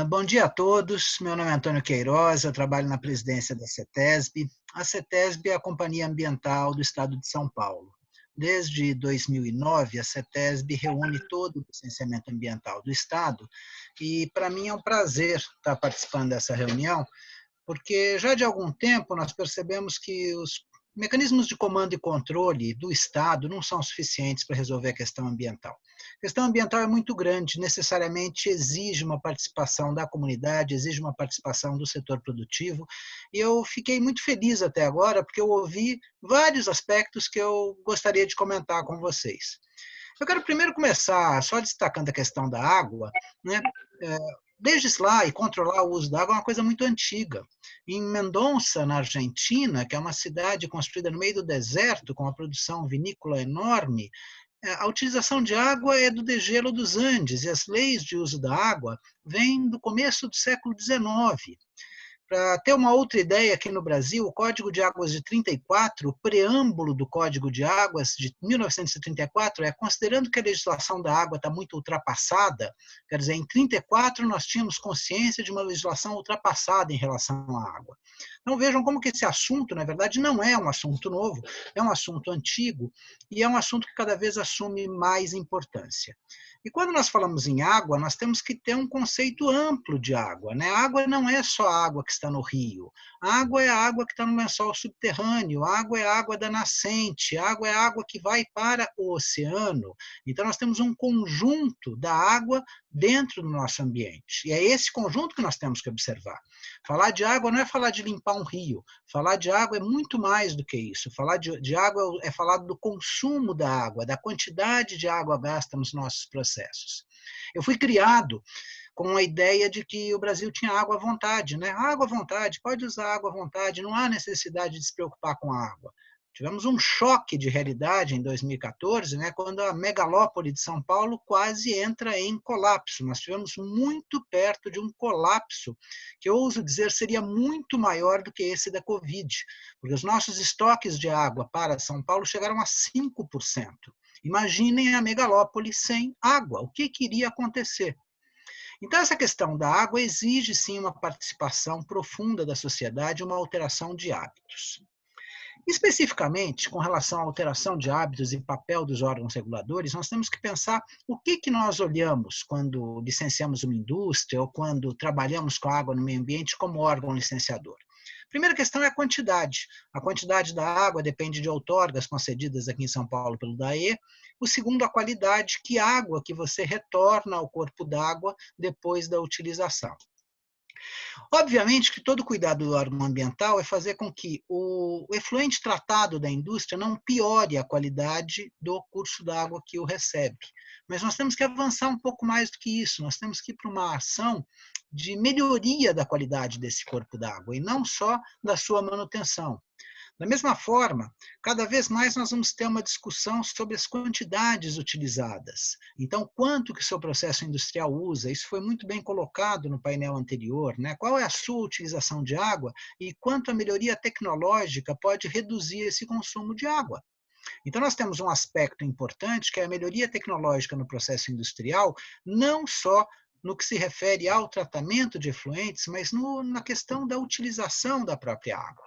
Bom dia a todos. Meu nome é Antônio Queiroz, eu trabalho na presidência da CETESB. A CETESB é a Companhia Ambiental do Estado de São Paulo. Desde 2009, a CETESB reúne todo o licenciamento ambiental do Estado e, para mim, é um prazer estar participando dessa reunião, porque já de algum tempo nós percebemos que os mecanismos de comando e controle do Estado não são suficientes para resolver a questão ambiental. A questão ambiental é muito grande, necessariamente exige uma participação da comunidade, exige uma participação do setor produtivo, e eu fiquei muito feliz até agora, porque eu ouvi vários aspectos que eu gostaria de comentar com vocês. Eu quero primeiro começar só destacando a questão da água, né? Legislar e controlar o uso da água é uma coisa muito antiga. Em Mendonça, na Argentina, que é uma cidade construída no meio do deserto, com uma produção vinícola enorme, a utilização de água é do degelo dos Andes, e as leis de uso da água vêm do começo do século XIX. Para ter uma outra ideia, aqui no Brasil, o Código de Águas de 34, o preâmbulo do Código de Águas de 1934, considerando que a legislação da água está muito ultrapassada, quer dizer, em 34 nós tínhamos consciência de uma legislação ultrapassada em relação à água. Então vejam como que esse assunto, na verdade, não é um assunto novo, é um assunto antigo e é um assunto que cada vez assume mais importância. E quando nós falamos em água, nós temos que ter um conceito amplo de água, né? A água não é só a água que está no rio. A água é a água que está no lençol subterrâneo, a água é a água da nascente, a água é a água que vai para o oceano. Então, nós temos um conjunto da água dentro do nosso ambiente. E é esse conjunto que nós temos que observar. Falar de água não é falar de limpar um rio. Falar de água é muito mais do que isso. Falar de água é falar do consumo da água, da quantidade de água gasta nos nossos processos. Eu fui criado com a ideia de que o Brasil tinha água à vontade, né? Água à vontade, pode usar água à vontade, não há necessidade de se preocupar com a água. Tivemos um choque de realidade em 2014, né, quando a megalópole de São Paulo quase entra em colapso. Nós estivemos muito perto de um colapso, que eu ouso dizer seria muito maior do que esse da Covid, porque os nossos estoques de água para São Paulo chegaram a 5%. Imaginem a megalópole sem água, o que iria acontecer? Então, essa questão da água exige, sim, uma participação profunda da sociedade, uma alteração de hábitos. Especificamente, com relação à alteração de hábitos e papel dos órgãos reguladores, nós temos que pensar o que nós olhamos quando licenciamos uma indústria ou quando trabalhamos com a água no meio ambiente como órgão licenciador. A primeira questão é a quantidade. A quantidade da água depende de outorgas concedidas aqui em São Paulo pelo DAE. O segundo, a qualidade, que água que você retorna ao corpo d'água depois da utilização. Obviamente que todo cuidado do órgão ambiental é fazer com que o efluente tratado da indústria não piore a qualidade do curso d'água que o recebe. Mas nós temos que avançar um pouco mais do que isso, nós temos que ir para uma ação de melhoria da qualidade desse corpo d'água, e não só da sua manutenção. Da mesma forma, cada vez mais nós vamos ter uma discussão sobre as quantidades utilizadas. Então, quanto que o seu processo industrial usa? Isso foi muito bem colocado no painel anterior, né? Qual é a sua utilização de água e quanto a melhoria tecnológica pode reduzir esse consumo de água? Então, nós temos um aspecto importante, que é a melhoria tecnológica no processo industrial, não só no que se refere ao tratamento de efluentes, mas na questão da utilização da própria água.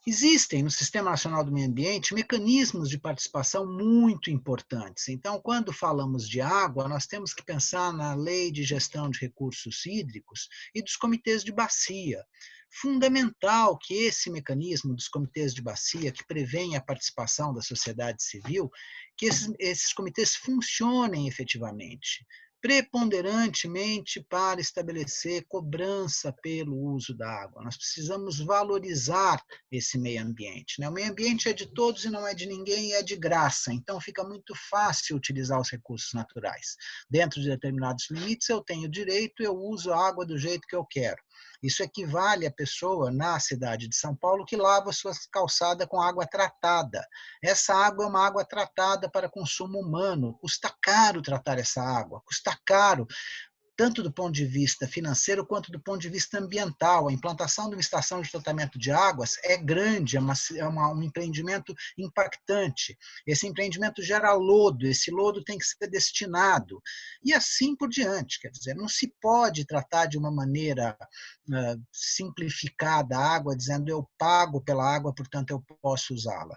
Existem no Sistema Nacional do Meio Ambiente mecanismos de participação muito importantes. Então, quando falamos de água, nós temos que pensar na Lei de Gestão de Recursos Hídricos e dos comitês de bacia. Fundamental que esse mecanismo dos comitês de bacia, que prevêem a participação da sociedade civil, que esses comitês funcionem efetivamente, preponderantemente para estabelecer cobrança pelo uso da água. Nós precisamos valorizar esse meio ambiente, né? O meio ambiente é de todos e não é de ninguém, e é de graça, então fica muito fácil utilizar os recursos naturais. Dentro de determinados limites, eu tenho direito, eu uso a água do jeito que eu quero. Isso equivale à pessoa na cidade de São Paulo que lava sua calçada com água tratada. Essa água é uma água tratada para consumo humano. Custa caro tratar essa água, custa caro. tanto do ponto de vista financeiro quanto do ponto de vista ambiental. A implantação de uma estação de tratamento de águas é grande, um empreendimento impactante. Esse empreendimento gera lodo, esse lodo tem que ser destinado, e assim por diante. Quer dizer, não se pode tratar de uma maneira simplificada a água, dizendo eu pago pela água, portanto eu posso usá-la.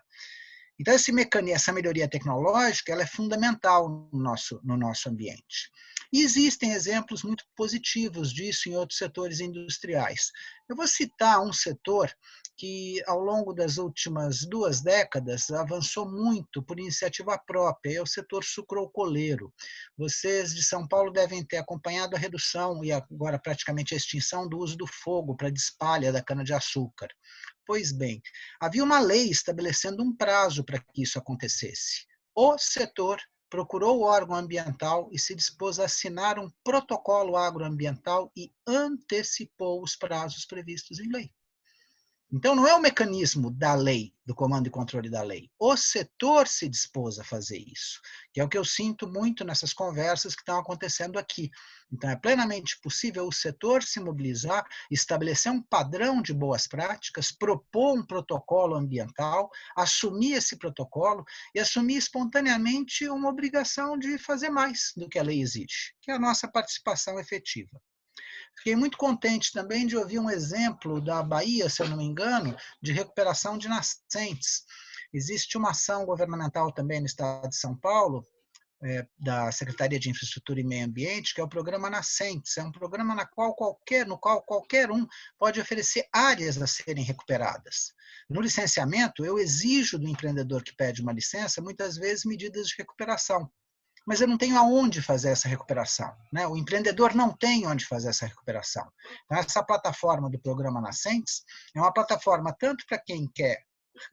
Então, essa melhoria tecnológica ela é fundamental no nosso ambiente. E existem exemplos muito positivos disso em outros setores industriais. Eu vou citar um setor que, ao longo das últimas 2 décadas, avançou muito por iniciativa própria, é o setor sucroalcooleiro. Vocês de São Paulo devem ter acompanhado a redução e agora praticamente a extinção do uso do fogo para despalha da cana-de-açúcar. Pois bem, havia uma lei estabelecendo um prazo para que isso acontecesse. O setor procurou o órgão ambiental e se dispôs a assinar um protocolo agroambiental e antecipou os prazos previstos em lei. Então, não é o mecanismo da lei, do comando e controle da lei. O setor se dispôs a fazer isso, que é o que eu sinto muito nessas conversas que estão acontecendo aqui. Então, é plenamente possível o setor se mobilizar, estabelecer um padrão de boas práticas, propor um protocolo ambiental, assumir esse protocolo e assumir espontaneamente uma obrigação de fazer mais do que a lei exige, que é a nossa participação efetiva. Fiquei muito contente também de ouvir um exemplo da Bahia, se eu não me engano, de recuperação de nascentes. Existe uma ação governamental também no estado de São Paulo, da Secretaria de Infraestrutura e Meio Ambiente, que é o programa Nascentes. É um programa no qual qualquer um pode oferecer áreas a serem recuperadas. No licenciamento, eu exijo do empreendedor que pede uma licença, muitas vezes, medidas de recuperação. Mas eu não tenho aonde fazer essa recuperação, né? O empreendedor não tem onde fazer essa recuperação. Então, essa plataforma do programa Nascentes é uma plataforma tanto para quem quer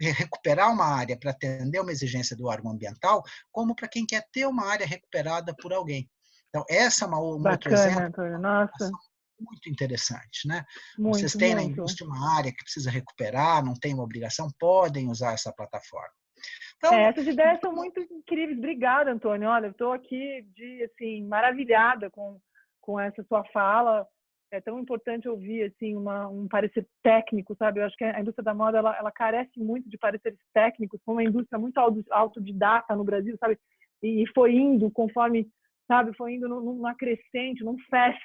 recuperar uma área para atender uma exigência do órgão ambiental, como para quem quer ter uma área recuperada por alguém. Então, essa é um outro exemplo. Antônio. Nossa. Muito interessante, né? Muito, vocês têm muito. na indústria uma área que precisa recuperar, não tem uma obrigação, podem usar essa plataforma. Então, essas ideias são muito incríveis. Obrigada, Antônio. Olha, eu estou aqui maravilhada com essa sua fala. É tão importante ouvir assim um parecer técnico, sabe? Eu acho que a indústria da moda ela carece muito de pareceres técnicos, como uma indústria muito autodidata no Brasil, sabe? E foi indo conforme, sabe? Foi indo numa crescente, num fast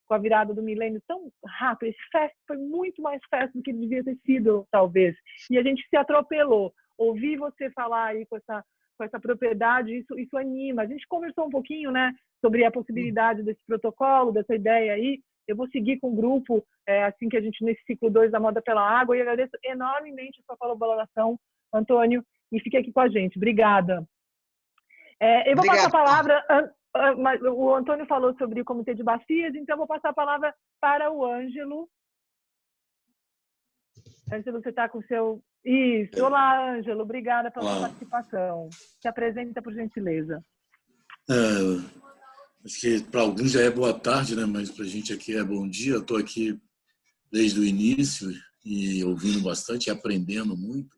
com a virada do milênio tão rápido. Esse fast foi muito mais fast do que ele devia ter sido, talvez. E a gente se atropelou. Ouvir você falar aí com essa propriedade, isso anima. A gente conversou um pouquinho, né, sobre a possibilidade desse protocolo, dessa ideia aí. Eu vou seguir com o grupo, assim que a gente, nesse ciclo 2 da Moda pela Água, e agradeço enormemente a sua colaboração, Antônio, e fique aqui com a gente. Obrigada. Eu vou passar a palavra, mas o Antônio falou sobre o Comitê de Bacias, então eu vou passar a palavra para o Ângelo. Ângelo, você está com o seu... Isso. Olá, Ângelo. Obrigada pela sua participação. Se apresenta, por gentileza. Acho que para alguns já é boa tarde, né? Mas para a gente aqui é bom dia. Estou aqui desde o início e ouvindo bastante e aprendendo muito.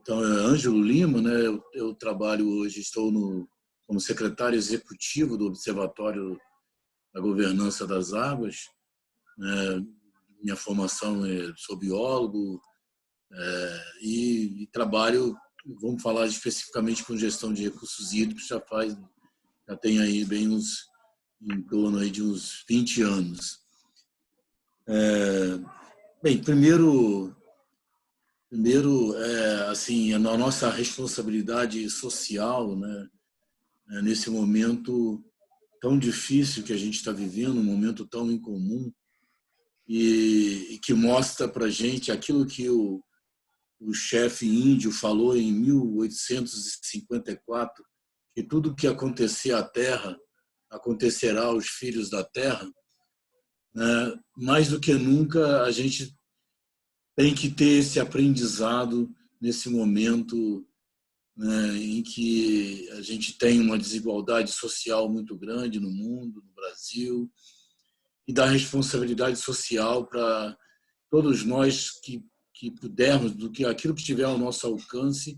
Então, é Ângelo Lima, né? Eu trabalho hoje, como secretário executivo do Observatório da Governança das Águas. Minha formação sou biólogo e trabalho, vamos falar especificamente com gestão de recursos hídricos, já tem aí bem em torno aí de uns 20 anos. Bem, primeiro assim, a nossa responsabilidade social, né, nesse momento tão difícil que a gente está vivendo, um momento tão incomum, e que mostra para a gente aquilo que o chefe índio falou em 1854, que tudo que acontecer à Terra, acontecerá aos filhos da Terra. Né? Mais do que nunca, a gente tem que ter esse aprendizado nesse momento, né, em que a gente tem uma desigualdade social muito grande no mundo, no Brasil, e da responsabilidade social para todos nós que pudermos, do que aquilo que estiver ao nosso alcance,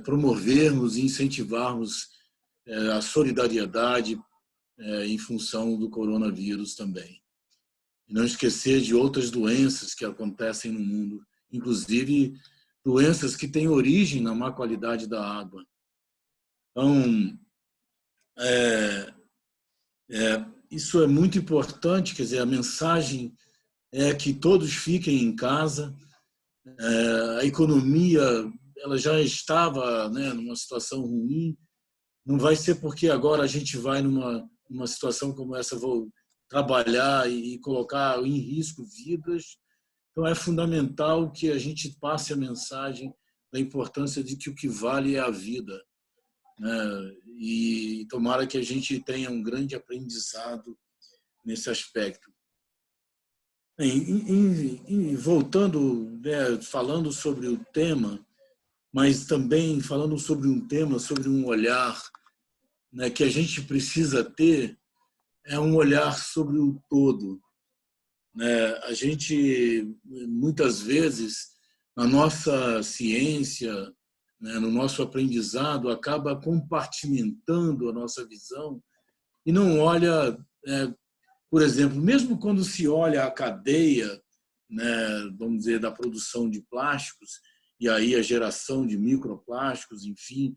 promovermos e incentivarmos a solidariedade em função do coronavírus também. E não esquecer de outras doenças que acontecem no mundo, inclusive doenças que têm origem na má qualidade da água. Então, isso é muito importante, quer dizer, a mensagem é que todos fiquem em casa. A economia ela já estava, né, numa situação ruim. Não vai ser porque agora a gente vai numa situação como essa, vou trabalhar e colocar em risco vidas. Então, é fundamental que a gente passe a mensagem da importância de que o que vale é a vida, né? E tomara que a gente tenha um grande aprendizado nesse aspecto. Voltando, né, falando sobre o tema, mas também falando sobre um tema, sobre um olhar, né, que a gente precisa ter, é um olhar sobre o todo. Né? A gente, muitas vezes, na nossa ciência, né, no nosso aprendizado, acaba compartimentando a nossa visão e não olha, por exemplo, mesmo quando se olha a cadeia, né, vamos dizer, da produção de plásticos, e aí a geração de microplásticos, enfim,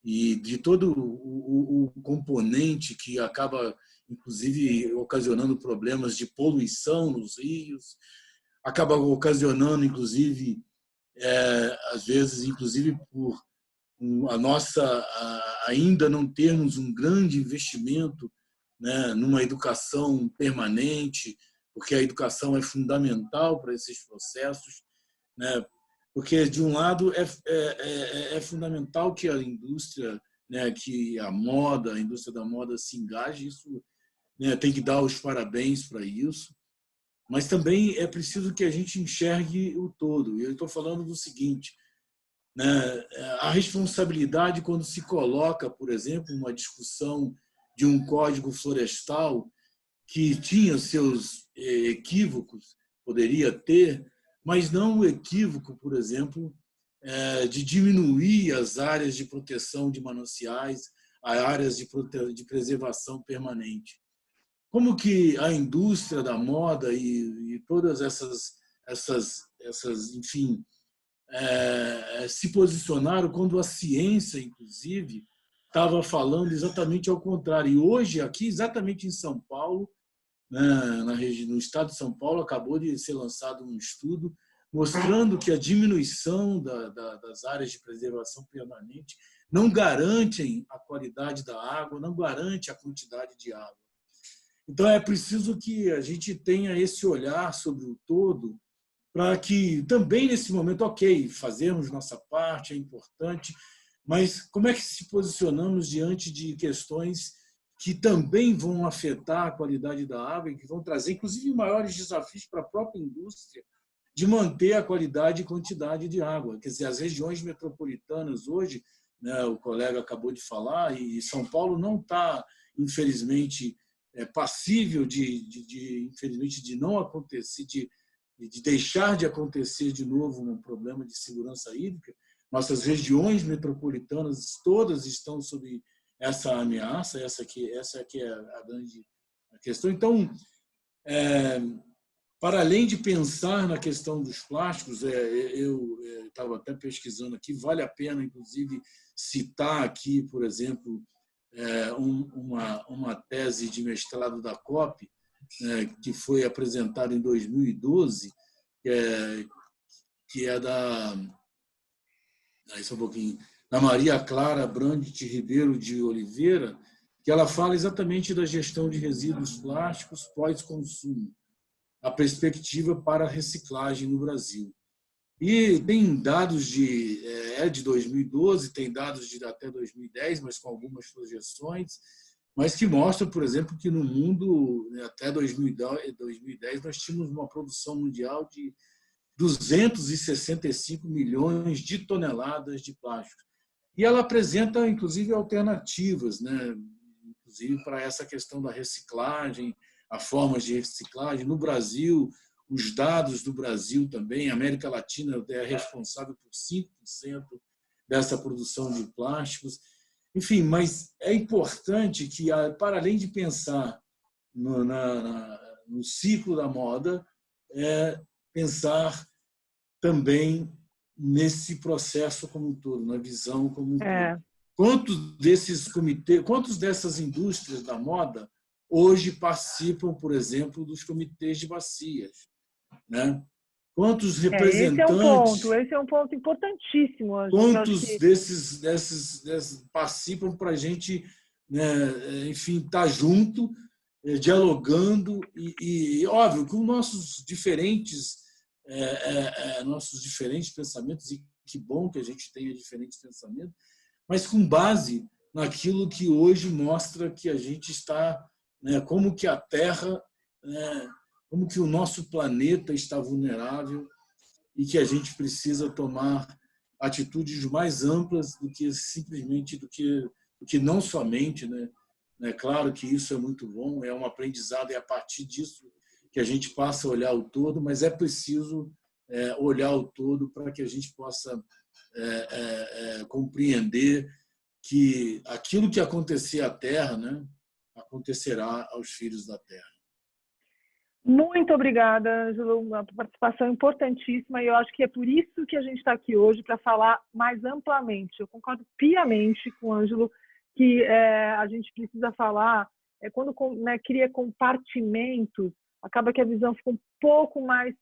e de todo o componente que acaba, inclusive, ocasionando problemas de poluição nos rios, acaba ocasionando, inclusive, às vezes, inclusive por a nossa ainda não termos um grande investimento, né, numa educação permanente, porque a educação é fundamental para esses processos, né? Porque, de um lado, é fundamental que a indústria, né, que a indústria da moda se engaje, isso, né, tem que dar os parabéns para isso, mas também é preciso que a gente enxergue o todo. E eu estou falando do seguinte, né, a responsabilidade quando se coloca, por exemplo, uma discussão de um código florestal que tinha seus equívocos, poderia ter, mas não o equívoco, por exemplo, de diminuir as áreas de proteção de mananciais, as áreas de preservação permanente. Como que a indústria da moda e todas essas enfim, se posicionaram quando a ciência, inclusive, estava falando exatamente ao contrário. E hoje, aqui, exatamente em São Paulo, no estado de São Paulo, acabou de ser lançado um estudo mostrando que a diminuição das áreas de preservação permanente não garantem a qualidade da água, não garante a quantidade de água. Então, é preciso que a gente tenha esse olhar sobre o todo para que também, nesse momento, ok, fazermos nossa parte, é importante, mas como é que se posicionamos diante de questões que também vão afetar a qualidade da água e que vão trazer, inclusive, maiores desafios para a própria indústria de manter a qualidade e quantidade de água. Quer dizer, as regiões metropolitanas hoje, né, o colega acabou de falar, e São Paulo não está, infelizmente, passível infelizmente, de não acontecer, de deixar de acontecer de novo um problema de segurança hídrica. Nossas regiões metropolitanas todas estão sob essa ameaça, essa que é a grande questão. Então, para além de pensar na questão dos plásticos, eu estava até pesquisando aqui, vale a pena, inclusive, citar aqui, por exemplo, uma tese de mestrado da COP, que foi apresentada em 2012, que é da Maria Clara Brandt Ribeiro de Oliveira, que ela fala exatamente da gestão de resíduos plásticos pós-consumo, a perspectiva para a reciclagem no Brasil. E tem dados de 2012, tem dados de até 2010, mas com algumas projeções, mas que mostram, por exemplo, que no mundo, até 2010, nós tínhamos uma produção mundial de 265 milhões de toneladas de plástico. E ela apresenta, inclusive, alternativas, né? Inclusive para essa questão da reciclagem, as formas de reciclagem. No Brasil, os dados do Brasil também, a América Latina é responsável por 5% dessa produção de plásticos. Enfim, mas é importante que, para além de pensar no ciclo da moda, pensar também nesse processo como um todo, na visão como um todo. Quantos desses comitês, quantos dessas indústrias da moda hoje participam, por exemplo, dos comitês de bacias, né? Quantos representantes... Esse é um ponto importantíssimo. Quantos desses participam para a gente, né, enfim, estar junto, dialogando e óbvio, com nossos diferentes pensamentos, e que bom que a gente tenha diferentes pensamentos, mas com base naquilo que hoje mostra que a gente está, né, como que a Terra, né, como que o nosso planeta está vulnerável e que a gente precisa tomar atitudes mais amplas do que simplesmente do que não somente, né? É claro que isso é muito bom, é um aprendizado, e a partir disso que a gente passa a olhar o todo, mas é preciso olhar o todo para que a gente possa compreender que aquilo que acontecer à Terra, né, acontecerá aos filhos da Terra. Muito obrigada, Ângelo, uma participação importantíssima, e eu acho que é por isso que a gente está aqui hoje, para falar mais amplamente. Eu concordo piamente com o Ângelo que a gente precisa falar, quando cria compartimentos, acaba que a visão fica um pouco mais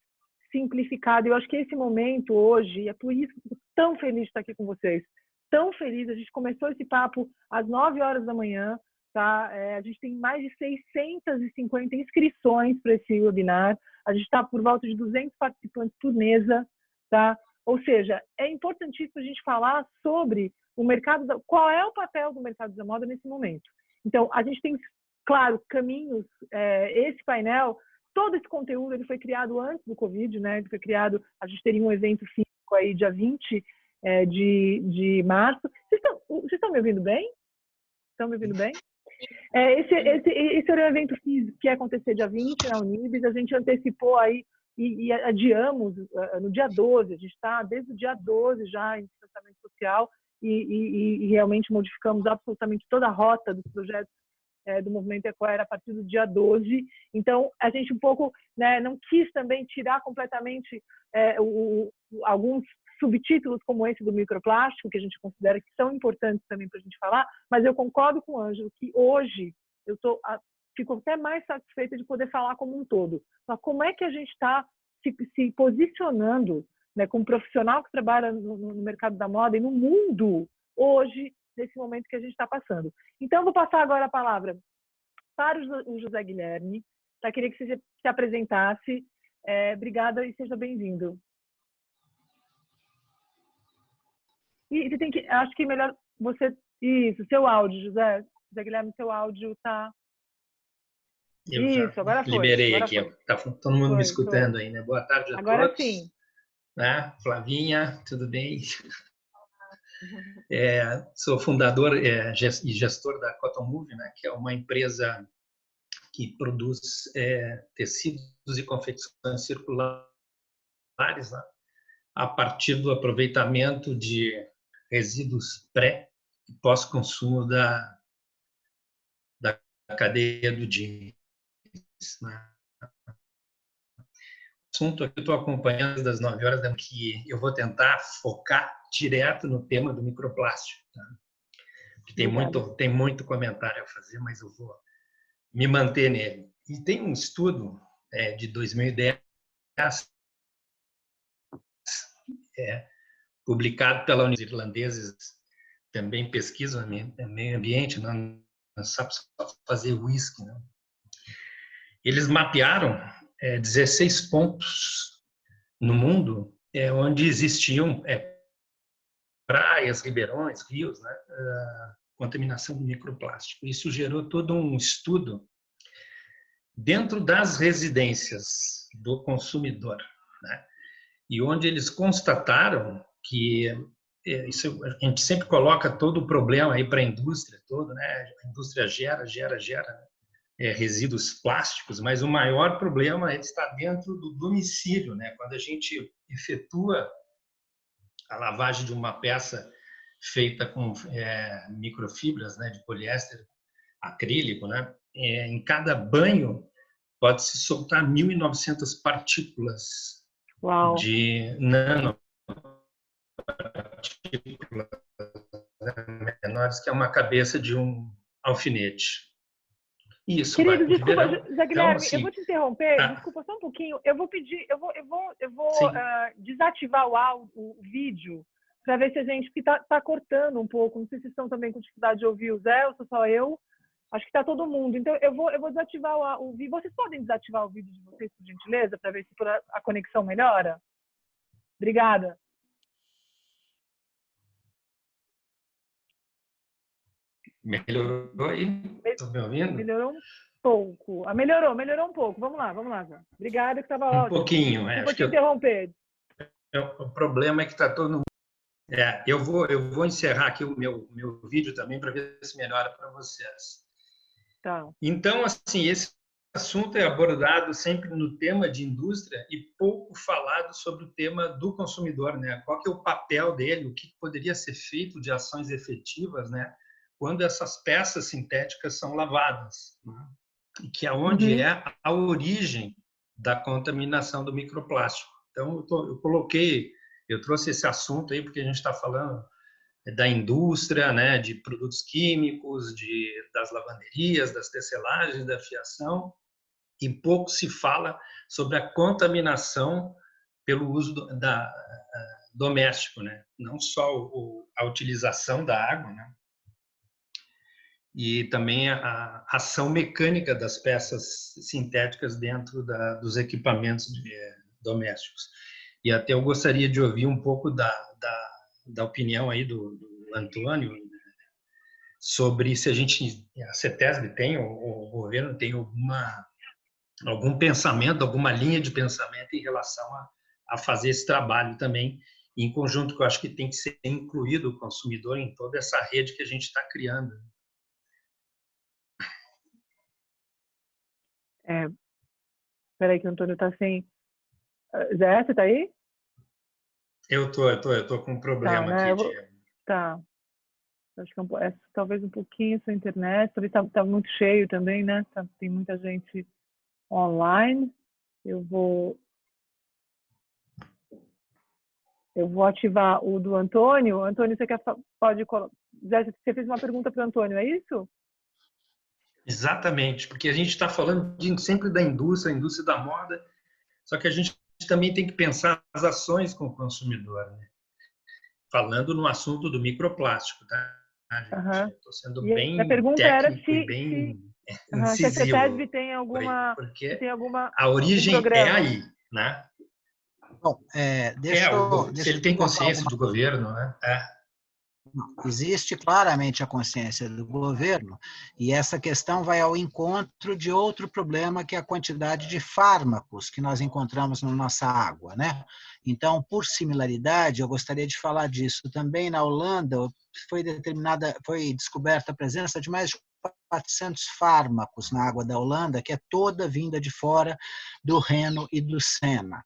simplificada. Eu acho que esse momento hoje, é por isso que eu estou tão feliz de estar aqui com vocês, tão feliz. A gente começou esse papo às 9 horas da manhã, tá? A gente tem mais de 650 inscrições para esse webinar. A gente está por volta de 200 participantes por mesa, tá? Ou seja, é importantíssimo a gente falar sobre o mercado, qual é o papel do mercado da moda nesse momento. Então, a gente tem, claro, caminhos. Esse painel, todo esse conteúdo, ele foi criado antes do Covid, né? Ele foi criado, a gente teria um evento físico aí dia 20 de março. Vocês estão me ouvindo bem? Estão me ouvindo bem? Esse era um evento físico que ia acontecer dia 20 na Unibis. A gente antecipou aí e adiamos no dia 12. A gente está desde o dia 12 já em distanciamento social e realmente modificamos absolutamente toda a rota dos projetos do Movimento Equerry a partir do dia 12. Então, a gente um pouco, né, não quis também tirar completamente alguns subtítulos como esse do microplástico, que a gente considera que são importantes também para a gente falar, mas eu concordo com o Ângelo que hoje eu fico até mais satisfeita de poder falar como um todo. Mas como é que a gente está se posicionando, né, como profissional que trabalha no mercado da moda e no mundo hoje, nesse momento que a gente está passando. Então, vou passar agora a palavra para o José Guilherme, tá? Queria que você se apresentasse. Obrigada e seja bem-vindo. E você tem que, acho que é melhor você... Isso, seu áudio, José Guilherme, seu áudio está... Isso, agora foi. Liberei agora aqui. Está todo mundo me escutando aí, né? Boa tarde a todos. Agora sim. Né? Flavinha, tudo bem? Sou fundador e gestor da Cotton Move, né? Que é uma empresa que produz tecidos e confecções circulares, né? A partir do aproveitamento de resíduos pré- e pós-consumo da cadeia do jeans. Né? O assunto aqui eu estou acompanhando das 9 horas, que eu vou tentar focar direto no tema do microplástico. Tá? Tem muito comentário a fazer, mas eu vou me manter nele. E tem um estudo de 2010, publicado pela Universidade Irlandeses, também pesquisa meio ambiente, não sabe só fazer whisky. Né? Eles mapearam 16 pontos no mundo onde existiam praias, ribeirões, rios, né? Contaminação de microplástico. Isso gerou todo um estudo dentro das residências do consumidor, né? E onde eles constataram que isso, a gente sempre coloca todo o problema aí para a indústria toda, né? A indústria gera resíduos plásticos, mas o maior problema está dentro do domicílio, né? Quando a gente efetua a lavagem de uma peça feita com microfibras, né, de poliéster acrílico, né? Em cada banho pode-se soltar 1.900 partículas Uau. de nanopartículas menores, que é uma cabeça de um alfinete. Isso. Querido, desculpa, Zé Guilherme, então, assim, eu vou te interromper, desculpa só um pouquinho. Eu vou pedir, eu vou desativar o vídeo para ver se a gente, porque tá cortando um pouco. Não sei se vocês estão também com dificuldade de ouvir o Zé, ou sou só eu. Acho que está todo mundo. Então, eu vou desativar o vídeo. Vocês podem desativar o vídeo de vocês, por gentileza, para ver se a conexão melhora? Obrigada. Melhorou aí? Estão me ouvindo? Melhorou um pouco. Melhorou um pouco. Vamos lá, Zé. Obrigada, que estava ótimo. Um pouquinho. Vou te interromper. O problema é que está todo mundo... eu vou encerrar aqui o meu vídeo também para ver se melhora para vocês. Tá. Então, assim, esse assunto é abordado sempre no tema de indústria e pouco falado sobre o tema do consumidor, né? Qual que é o papel dele, o que poderia ser feito de ações efetivas, né? Quando essas peças sintéticas são lavadas, né? E que é onde é a origem da contaminação do microplástico. Então, eu trouxe esse assunto aí porque a gente está falando da indústria, né, de produtos químicos, das lavanderias, das tecelagens, da fiação, e pouco se fala sobre a contaminação pelo uso doméstico, né? Não só a utilização da água, né? E também a ação mecânica das peças sintéticas dentro dos equipamentos domésticos. E até eu gostaria de ouvir um pouco da opinião aí do Antônio sobre se a CETESB tem, o governo tem algum pensamento, alguma linha de pensamento em relação a fazer esse trabalho também, em conjunto, que eu acho que tem que ser incluído o consumidor em toda essa rede que a gente está criando. Espera que o Antônio está sem... Zé, você está aí? Eu tô com um problema né? aqui. Tá. Acho que talvez um pouquinho sua internet, talvez tá muito cheio também, né? Tem muita gente online. Eu vou ativar o do Antônio. Antônio, você você fez uma pergunta para o Antônio, é isso? Exatamente, porque a gente está falando sempre da indústria, a indústria da moda, só que a gente também tem que pensar as ações com o consumidor, né? Falando no assunto do microplástico, tá? Estou sendo bem a pergunta técnico era e bem se a CETESB tem alguma... Porque a origem é aí, né? Bom, se ele tem consciência de governo, né? Existe claramente a consciência do governo e essa questão vai ao encontro de outro problema, que é a quantidade de fármacos que nós encontramos na nossa água, né? Então, por similaridade, eu gostaria de falar disso. Também na Holanda foi descoberta a presença de mais de 400 fármacos na água da Holanda, que é toda vinda de fora do Reno e do Sena.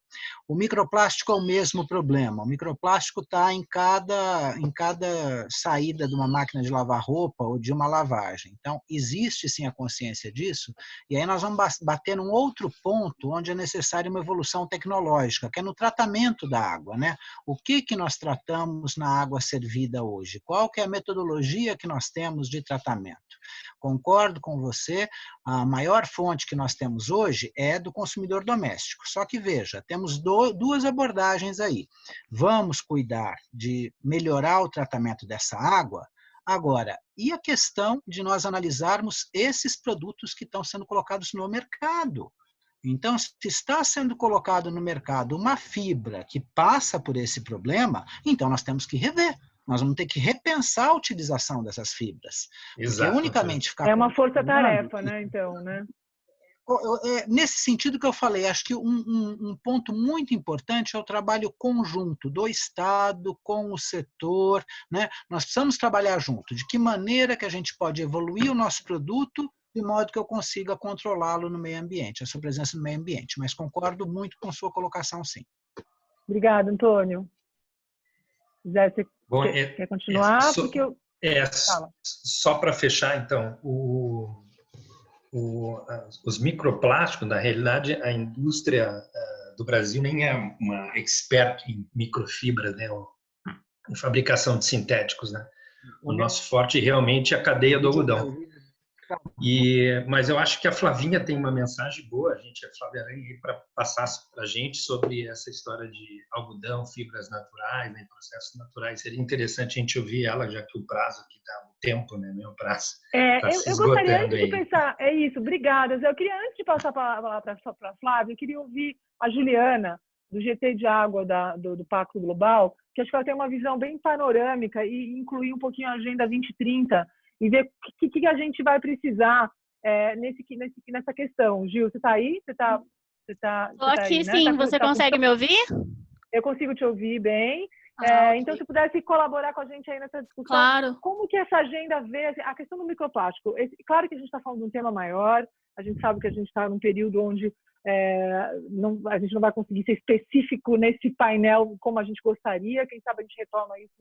O microplástico é o mesmo problema. O microplástico está em cada saída de uma máquina de lavar roupa ou de uma lavagem. Então, existe sim a consciência disso, e aí nós vamos bater num outro ponto onde é necessária uma evolução tecnológica, que é no tratamento da água, né? O que nós tratamos na água servida hoje? Qual que é a metodologia que nós temos de tratamento? Concordo com você, a maior fonte que nós temos hoje é do consumidor doméstico. Só que, veja, temos duas abordagens aí. Vamos cuidar de melhorar o tratamento dessa água. Agora, e a questão de nós analisarmos esses produtos que estão sendo colocados no mercado? Então, se está sendo colocado no mercado uma fibra que passa por esse problema, então nós temos que rever. Nós vamos ter que repensar a utilização dessas fibras. Exato. Porque unicamente ficar... É uma força-tarefa, né? Então, né? Nesse sentido que eu falei, acho que um ponto muito importante é o trabalho conjunto do Estado com o setor, né? Nós precisamos trabalhar junto. De que maneira que a gente pode evoluir o nosso produto de modo que eu consiga controlá-lo no meio ambiente, a sua presença no meio ambiente. Mas concordo muito com sua colocação, sim. Obrigada, Antônio. Zé, você Bom, quer continuar? Porque eu... Só para fechar, então, os microplásticos, na realidade, a indústria do Brasil nem é uma expert em microfibras, né, ou em fabricação de sintéticos, né? O nosso forte realmente é a cadeia do algodão. Mas eu acho que a Flavinha tem uma mensagem boa, a Flávia Aranha, para passar para a gente sobre essa história de algodão, fibras naturais, né, processos naturais. Seria interessante a gente ouvir ela, já que o prazo aqui está, o tempo, né, meu prazo, está se eu gostaria, antes esgotando de pensar, é isso, obrigada. Eu queria, antes de passar a palavra para a Flávia, eu queria ouvir a Juliana, do GT de Água do Pacto Global, que acho que ela tem uma visão bem panorâmica e incluir um pouquinho a Agenda 2030 e ver o que a gente vai precisar nessa questão. Gil, você está aí? Estou aqui, aí, né? sim. Você consegue me ouvir? Eu consigo te ouvir bem. Okay. Então, se pudesse colaborar com a gente aí nessa discussão, claro. Como que essa agenda vê a questão do microplástico? Claro que a gente está falando de um tema maior, a gente sabe que a gente está num período onde a gente não vai conseguir ser específico nesse painel como a gente gostaria, quem sabe a gente retoma isso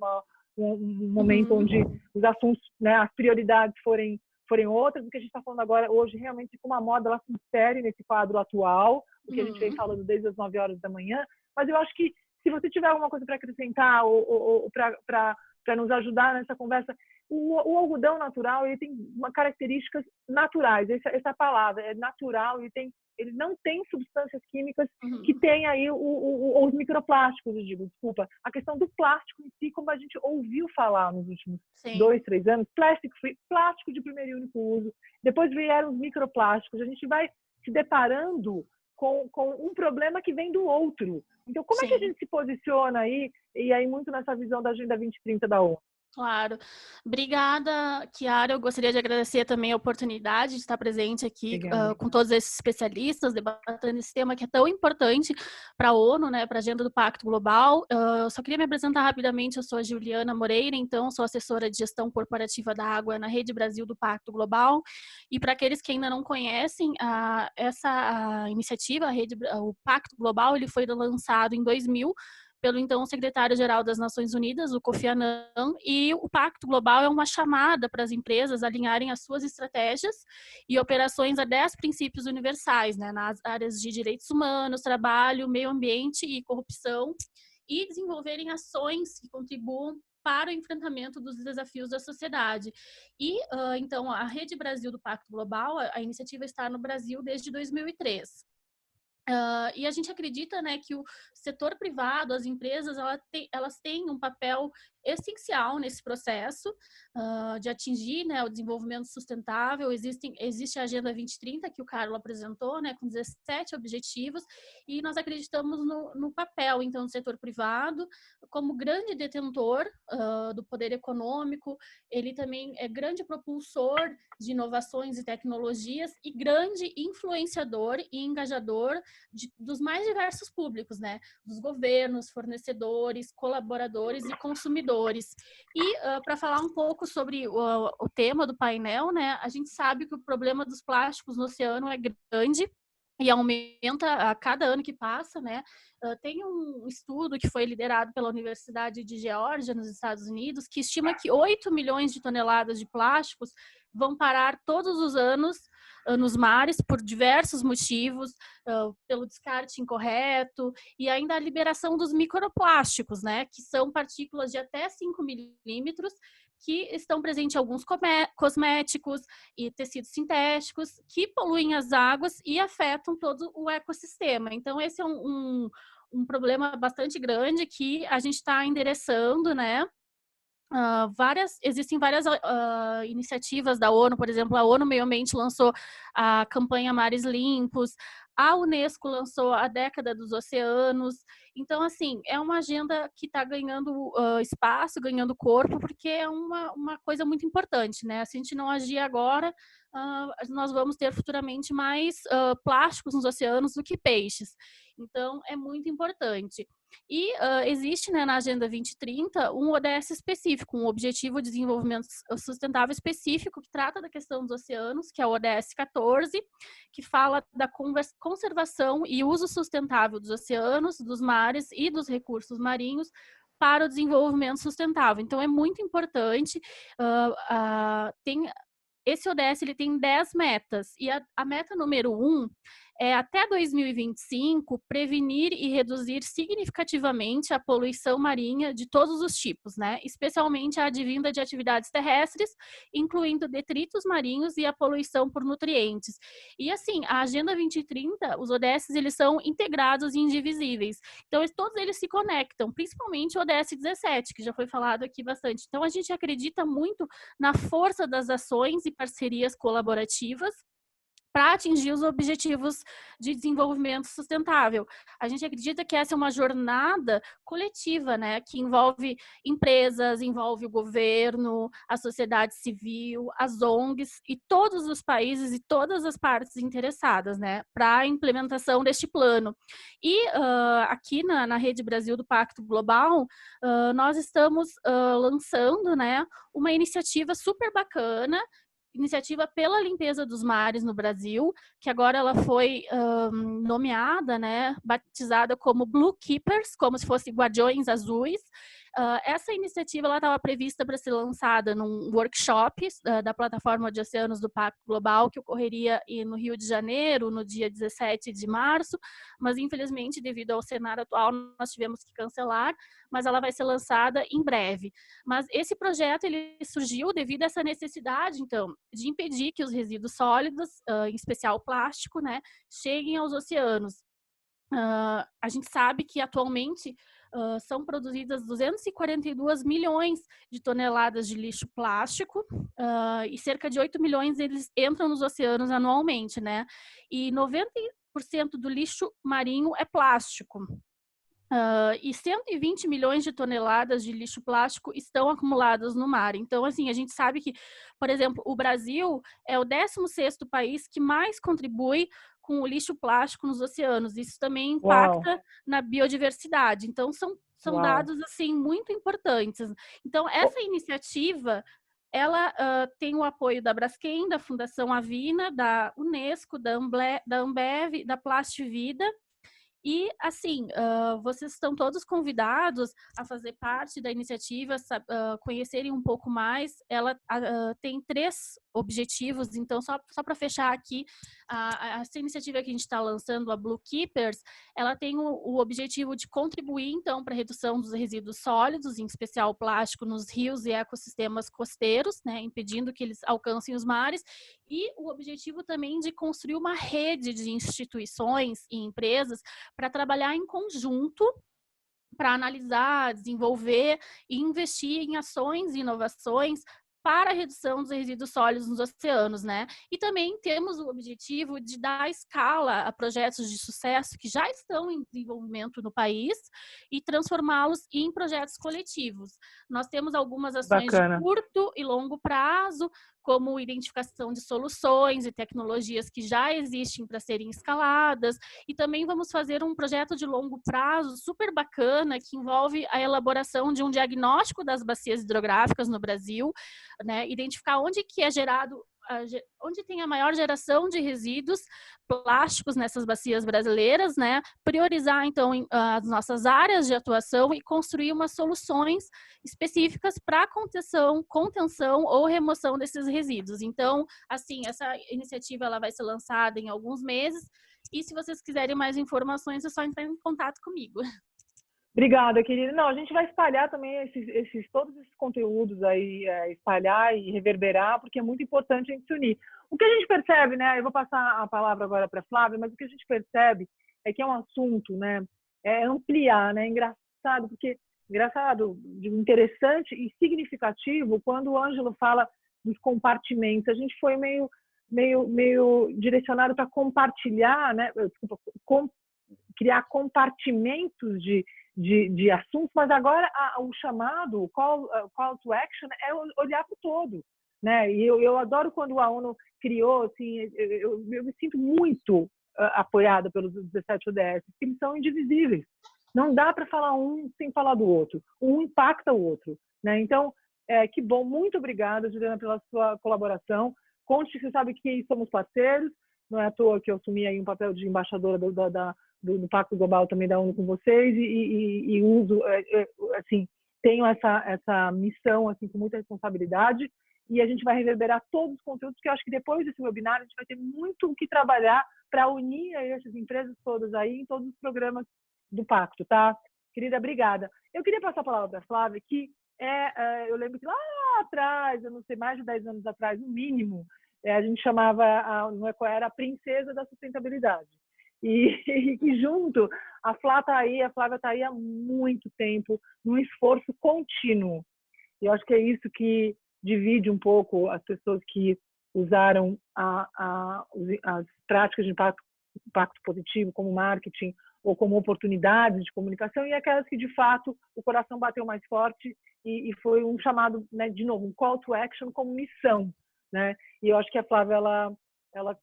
um momento onde os assuntos, né, as prioridades forem outras. O que a gente está falando agora, hoje, realmente, como a moda ela se insere nesse quadro atual, o que a gente vem falando desde as 9 horas da manhã, mas eu acho que se você tiver alguma coisa para acrescentar ou para nos ajudar nessa conversa, o algodão natural ele tem características naturais, essa palavra é natural, ele não tem substâncias químicas que tem aí os microplásticos, eu digo, desculpa. A questão do plástico em si, como a gente ouviu falar nos últimos 2, 3 anos, plastic free, plástico de primeiro e único uso, depois vieram os microplásticos, a gente vai se deparando com um problema que vem do outro. Então, como é que a gente se posiciona aí, e aí muito nessa visão da Agenda 2030 da ONU? Claro. Obrigada, Chiara. Eu gostaria de agradecer também a oportunidade de estar presente aqui com todos esses especialistas, debatendo esse tema que é tão importante para a ONU, né, para a agenda do Pacto Global. Eu só queria me apresentar rapidamente. Eu sou a Juliana Moreira, então sou assessora de gestão corporativa da água na Rede Brasil do Pacto Global. E para aqueles que ainda não conhecem, essa iniciativa, o Pacto Global, ele foi lançado em 2000, pelo então secretário-geral das Nações Unidas, o Kofi Annan, e o Pacto Global é uma chamada para as empresas alinharem as suas estratégias e operações a 10 princípios universais, né, nas áreas de direitos humanos, trabalho, meio ambiente e corrupção, e desenvolverem ações que contribuam para o enfrentamento dos desafios da sociedade. E, então, a Rede Brasil do Pacto Global, a iniciativa está no Brasil desde 2003. E a gente acredita, né, que o setor privado, as empresas, elas têm um papel essencial nesse processo de atingir, né, o desenvolvimento sustentável. Existe a Agenda 2030, que o Carlos apresentou, né, com 17 objetivos, e nós acreditamos no papel, então, do setor privado como grande detentor do poder econômico. Ele também é grande propulsor de inovações e tecnologias e grande influenciador e engajador dos mais diversos públicos, né, dos governos, fornecedores, colaboradores e consumidores. E para falar um pouco sobre o tema do painel, né, a gente sabe que o problema dos plásticos no oceano é grande e aumenta a cada ano que passa, né? Tem um estudo que foi liderado pela Universidade de Geórgia, nos Estados Unidos, que estima que 8 milhões de toneladas de plásticos vão parar todos os anos nos mares por diversos motivos, pelo descarte incorreto e ainda a liberação dos microplásticos, né, que são partículas de até 5 milímetros que estão presentes em alguns cosméticos e tecidos sintéticos que poluem as águas e afetam todo o ecossistema. Então, esse é um problema bastante grande que a gente está endereçando, né? Existem várias iniciativas da ONU, por exemplo, a ONU Meio Ambiente lançou a campanha Mares Limpos, a Unesco lançou a Década dos Oceanos. Então, assim, é uma agenda que está ganhando espaço, ganhando corpo, porque é uma coisa muito importante, né? Se a gente não agir agora, nós vamos ter futuramente mais plásticos nos oceanos do que peixes. Então, é muito importante. E existe, né, na Agenda 2030 um ODS específico, um Objetivo de Desenvolvimento Sustentável específico que trata da questão dos oceanos, que é o ODS 14, que fala da conservação e uso sustentável dos oceanos, dos mares e dos recursos marinhos para o desenvolvimento sustentável. Então, é muito importante. Esse ODS ele tem 10 metas, e a meta número 1 é, até 2025, prevenir e reduzir significativamente a poluição marinha de todos os tipos, né? Especialmente a advinda de atividades terrestres, incluindo detritos marinhos e a poluição por nutrientes. E assim, a Agenda 2030, os ODS, eles são integrados e indivisíveis. Então, todos eles se conectam, principalmente o ODS 17, que já foi falado aqui bastante. Então, a gente acredita muito na força das ações e parcerias colaborativas para atingir os objetivos de desenvolvimento sustentável. A gente acredita que essa é uma jornada coletiva, né, que envolve empresas, envolve o governo, a sociedade civil, as ONGs e todos os países e todas as partes interessadas, né, para a implementação deste plano. E aqui na Rede Brasil do Pacto Global, nós estamos lançando, né, uma iniciativa super bacana, iniciativa pela limpeza dos mares no Brasil, que agora ela foi nomeada, né, batizada como Blue Keepers, como se fosse Guardiões Azuis. Essa iniciativa estava prevista para ser lançada num workshop da plataforma de oceanos do Pacto Global, que ocorreria no Rio de Janeiro, no dia 17 de março, mas infelizmente, devido ao cenário atual, nós tivemos que cancelar, mas ela vai ser lançada em breve. Mas esse projeto ele surgiu devido a essa necessidade, então, de impedir que os resíduos sólidos, em especial plástico, né, cheguem aos oceanos. A gente sabe que atualmente são produzidas 242 milhões de toneladas de lixo plástico e cerca de 8 milhões eles entram nos oceanos anualmente, né? E 90% do lixo marinho é plástico. E 120 milhões de toneladas de lixo plástico estão acumuladas no mar. Então, assim, a gente sabe que, por exemplo, o Brasil é o 16º país que mais contribui com o lixo plástico nos oceanos. Isso também impacta na biodiversidade. Então, são dados, assim, muito importantes. Então, essa iniciativa, ela tem o apoio da Braskem, da Fundação Avina, da Unesco, da Ambev, da Plastivida. E, assim, vocês estão todos convidados a fazer parte da iniciativa, conhecerem um pouco mais. Ela tem 3 objetivos, então, só para fechar aqui, essa iniciativa que a gente está lançando, a Blue Keepers, ela tem o objetivo de contribuir, então, para a redução dos resíduos sólidos, em especial o plástico, nos rios e ecossistemas costeiros, né, impedindo que eles alcancem os mares, e o objetivo também de construir uma rede de instituições e empresas para trabalhar em conjunto, para analisar, desenvolver e investir em ações e inovações para a redução dos resíduos sólidos nos oceanos, né? E também temos o objetivo de dar escala a projetos de sucesso que já estão em desenvolvimento no país e transformá-los em projetos coletivos. Nós temos algumas ações de curto e longo prazo, como identificação de soluções e tecnologias que já existem para serem escaladas, e também vamos fazer um projeto de longo prazo super bacana que envolve a elaboração de um diagnóstico das bacias hidrográficas no Brasil, né, identificar onde que é gerado, onde tem a maior geração de resíduos plásticos nessas bacias brasileiras, né? Priorizar, então, as nossas áreas de atuação e construir umas soluções específicas para contenção ou remoção desses resíduos. Então, assim, essa iniciativa ela vai ser lançada em alguns meses e se vocês quiserem mais informações, é só entrar em contato comigo. Obrigada, querida. Não, a gente vai espalhar também todos esses conteúdos aí, espalhar e reverberar, porque é muito importante a gente se unir. O que a gente percebe, né? Eu vou passar a palavra agora para a Flávia, mas o que a gente percebe é que é um assunto, né? É ampliar, né? Engraçado, interessante e significativo quando o Ângelo fala dos compartimentos. A gente foi meio direcionado para compartilhar, né? Criar compartimentos de assuntos, mas agora o chamado, o call to action é olhar para o todo, né? E eu adoro quando a ONU criou, assim, eu me sinto muito apoiada pelos 17 ODS, que eles são indivisíveis. Não dá para falar um sem falar do outro. Um impacta o outro, né? Então, que bom. Muito obrigada, Juliana, pela sua colaboração. Conte que você sabe que somos parceiros. Não é à toa que eu assumi aí um papel de embaixadora do Pacto Global também da ONU com vocês e uso, assim, tenho essa missão assim com muita responsabilidade, e a gente vai reverberar todos os conteúdos, porque eu acho que depois desse webinar a gente vai ter muito o que trabalhar para unir essas empresas todas aí em todos os programas do Pacto, tá? Querida, obrigada. Eu queria passar a palavra para a Flávia, que eu lembro que lá atrás, eu não sei, mais de 10 anos atrás, no mínimo, a gente chamava, no Eco era a princesa da sustentabilidade. E junto, a Flávia está aí há muito tempo, num esforço contínuo. E eu acho que é isso que divide um pouco as pessoas que usaram as práticas de impacto positivo como marketing ou como oportunidades de comunicação, e aquelas que, de fato, o coração bateu mais forte e foi um chamado, né, de novo, um call to action como missão, né? E eu acho que a Flávia, ela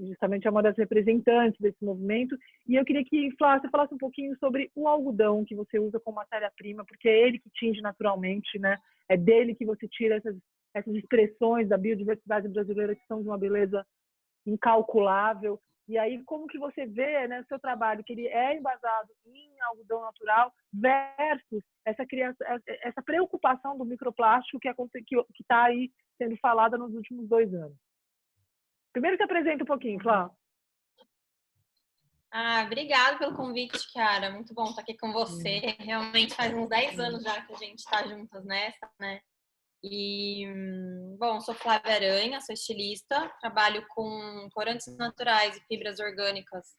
justamente é uma das representantes desse movimento. E eu queria que, Flávia, você falasse um pouquinho sobre o algodão que você usa como matéria-prima, porque é ele que tinge naturalmente, né? É dele que você tira essas expressões da biodiversidade brasileira que são de uma beleza incalculável. E aí, como que você vê, né, o seu trabalho, que ele é embasado em algodão natural versus essa preocupação do microplástico que está aí sendo falada nos últimos 2 anos? Primeiro te apresenta um pouquinho, Flávia. Obrigada pelo convite, Chiara. Muito bom estar aqui com você. Realmente faz uns 10 anos já que a gente está juntas nessa, né? E, bom, sou Flávia Aranha, sou estilista, trabalho com corantes naturais e fibras orgânicas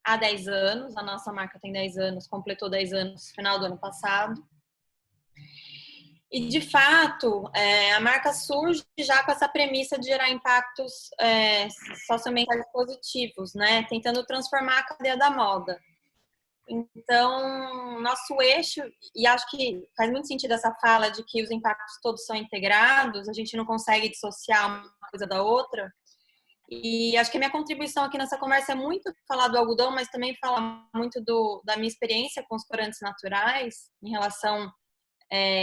há 10 anos. A nossa marca tem 10 anos, completou 10 anos no final do ano passado. E, de fato, a marca surge já com essa premissa de gerar impactos socioambientais positivos, né? Tentando transformar a cadeia da moda. Então, nosso eixo, e acho que faz muito sentido essa fala de que os impactos todos são integrados, a gente não consegue dissociar uma coisa da outra. E acho que a minha contribuição aqui nessa conversa é muito falar do algodão, mas também falar muito da minha experiência com os corantes naturais em relação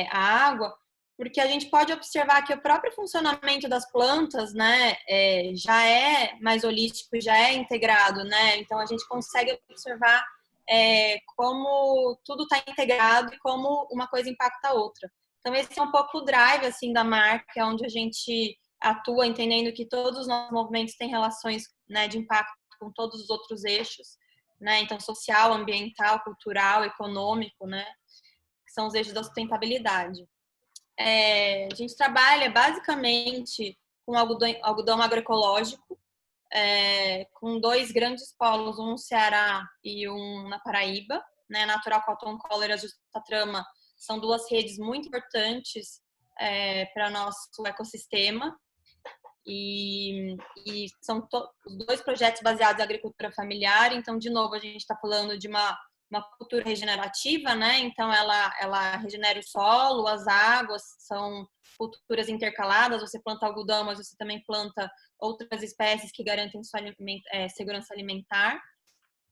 à água, porque a gente pode observar que o próprio funcionamento das plantas, né, já é mais holístico, já é integrado, né? Então a gente consegue observar como tudo está integrado e como uma coisa impacta a outra. Então esse é um pouco o drive assim da marca, onde a gente atua entendendo que todos os nossos movimentos têm relações, né, de impacto com todos os outros eixos, né? Então social, ambiental, cultural, econômico, né? Que são os eixos da sustentabilidade. A gente trabalha basicamente com algodão agroecológico, com 2 grandes polos, um no Ceará e um na Paraíba, né? Natural Cotton Color e a Justa Trama são 2 redes muito importantes para nosso ecossistema, e são os 2 projetos baseados em agricultura familiar. Então, de novo, a gente está falando de uma cultura regenerativa, né? Então ela regenera o solo, as águas, são culturas intercaladas. Você planta algodão, mas você também planta outras espécies que garantem sua segurança alimentar.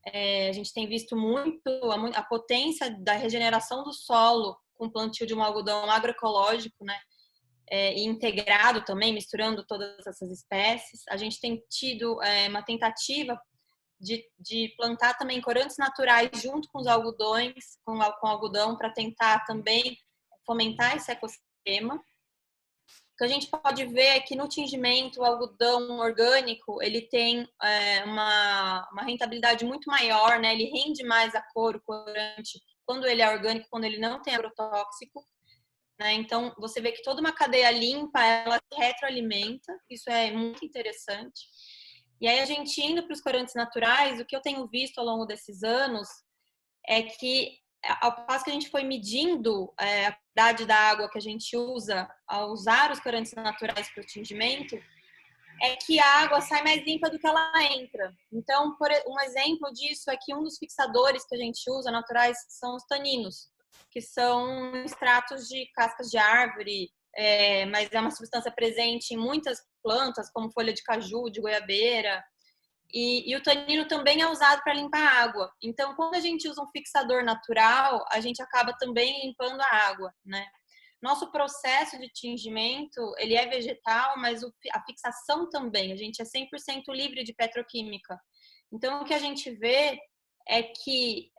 A gente tem visto muito a potência da regeneração do solo com o plantio de um algodão agroecológico, né? E integrado também, misturando todas essas espécies. A gente tem tido uma tentativa de plantar também corantes naturais junto com os algodões, com algodão, para tentar também fomentar esse ecossistema. O que a gente pode ver é que no tingimento, o algodão orgânico, ele tem uma rentabilidade muito maior, né? Ele rende mais a cor, o corante, quando ele é orgânico, quando ele não tem agrotóxico, né? Então, você vê que toda uma cadeia limpa, ela se retroalimenta, isso é muito interessante. E aí, a gente indo para os corantes naturais, o que eu tenho visto ao longo desses anos é que, ao passo que a gente foi medindo a quantidade da água que a gente usa ao usar os corantes naturais para o tingimento, é que a água sai mais limpa do que ela entra. Então, um exemplo disso é que um dos fixadores que a gente usa naturais são os taninos, que são extratos de cascas de árvore, mas é uma substância presente em muitas plantas, como folha de caju, de goiabeira, e o tanino também é usado para limpar a água. Então, quando a gente usa um fixador natural, a gente acaba também limpando a água, né? Nosso processo de tingimento, ele é vegetal, mas a fixação também. A gente é 100% livre de petroquímica. Então, o que a gente vê é que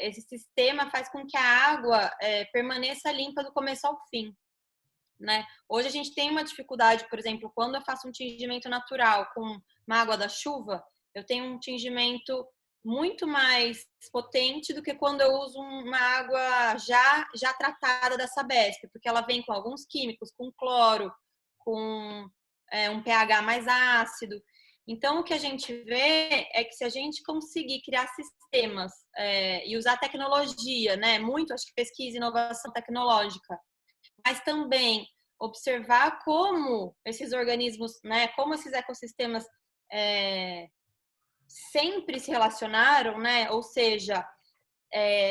esse sistema faz com que a água permaneça limpa do começo ao fim, né? Hoje a gente tem uma dificuldade, por exemplo, quando eu faço um tingimento natural com uma água da chuva, eu tenho um tingimento muito mais potente do que quando eu uso uma água já tratada da Sabesp, porque ela vem com alguns químicos, com cloro, com um pH mais ácido. Então, o que a gente vê é que se a gente conseguir criar sistemas e usar tecnologia, né, muito, acho que pesquisa e inovação tecnológica, mas também observar como esses organismos, né, como esses ecossistemas sempre se relacionaram, né, ou seja,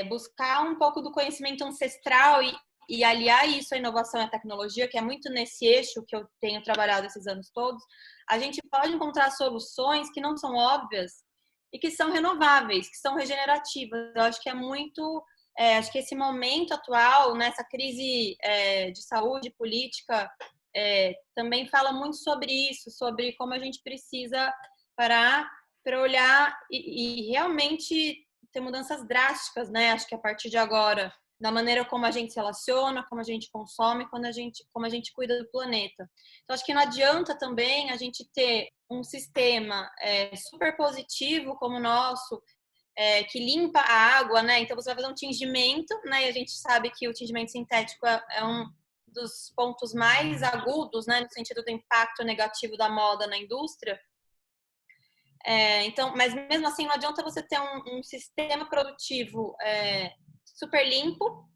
buscar um pouco do conhecimento ancestral e aliar isso à inovação e à tecnologia, que é muito nesse eixo que eu tenho trabalhado esses anos todos, a gente pode encontrar soluções que não são óbvias e que são renováveis, que são regenerativas. Eu acho que é muito... acho que esse momento atual, nessa crise de saúde política, também fala muito sobre isso, sobre como a gente precisa parar para olhar e realmente ter mudanças drásticas, né? Acho que a partir de agora, da maneira como a gente se relaciona, como a gente consome, como a gente cuida do planeta. Então, acho que não adianta também a gente ter um sistema super positivo como o nosso, que limpa a água, né? Então, você vai fazer um tingimento, né? E a gente sabe que o tingimento sintético é um dos pontos mais agudos, né? No sentido do impacto negativo da moda na indústria. Então, mas mesmo assim, não adianta você ter um sistema produtivo super limpo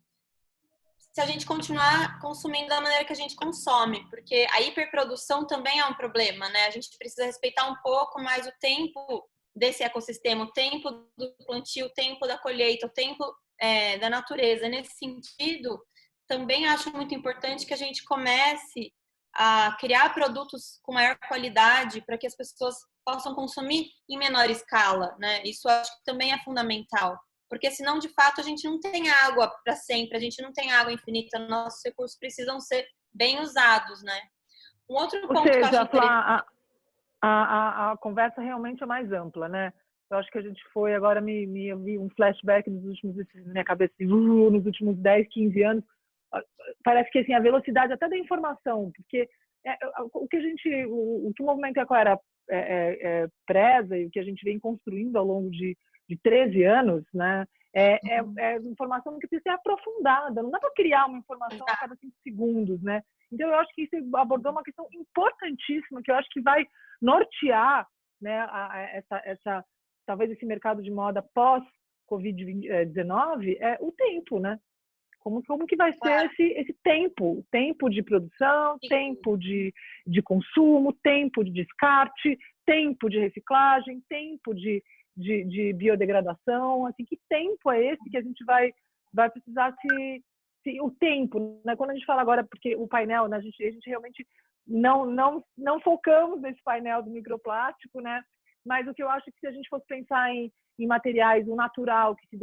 se a gente continuar consumindo da maneira que a gente consome, porque a hiperprodução também é um problema, né? A gente precisa respeitar um pouco mais o tempo desse ecossistema, o tempo do plantio, o tempo da colheita, o tempo da natureza. Nesse sentido, também acho muito importante que a gente comece a criar produtos com maior qualidade para que as pessoas possam consumir em menor escala, né? Isso acho que também é fundamental, porque senão, de fato, a gente não tem água para sempre, a gente não tem água infinita, nossos recursos precisam ser bem usados, né? Um outro ponto que eu acho interessante... A conversa realmente é mais ampla, né? Eu acho que a gente foi, agora me vi um flashback na minha cabeça, nos últimos 10, 15 anos, parece que assim, a velocidade até da informação, porque o que o movimento Ecoera preza e o que a gente vem construindo ao longo de 13 anos, né? Informação que precisa ser aprofundada, não dá para criar uma informação a cada 5 segundos, né? Então, eu acho que isso abordou uma questão importantíssima, que eu acho que vai nortear, né, talvez esse mercado de moda pós-Covid-19, o tempo, né? Como que vai ser esse tempo de produção, tempo de consumo, tempo de descarte, tempo de reciclagem, tempo de biodegradação, assim, que tempo é esse que a gente vai precisar o tempo, né? Quando a gente fala agora, porque o painel, né, a gente realmente não focamos nesse painel do microplástico, né? Mas o que eu acho é que se a gente fosse pensar em materiais, o natural, que se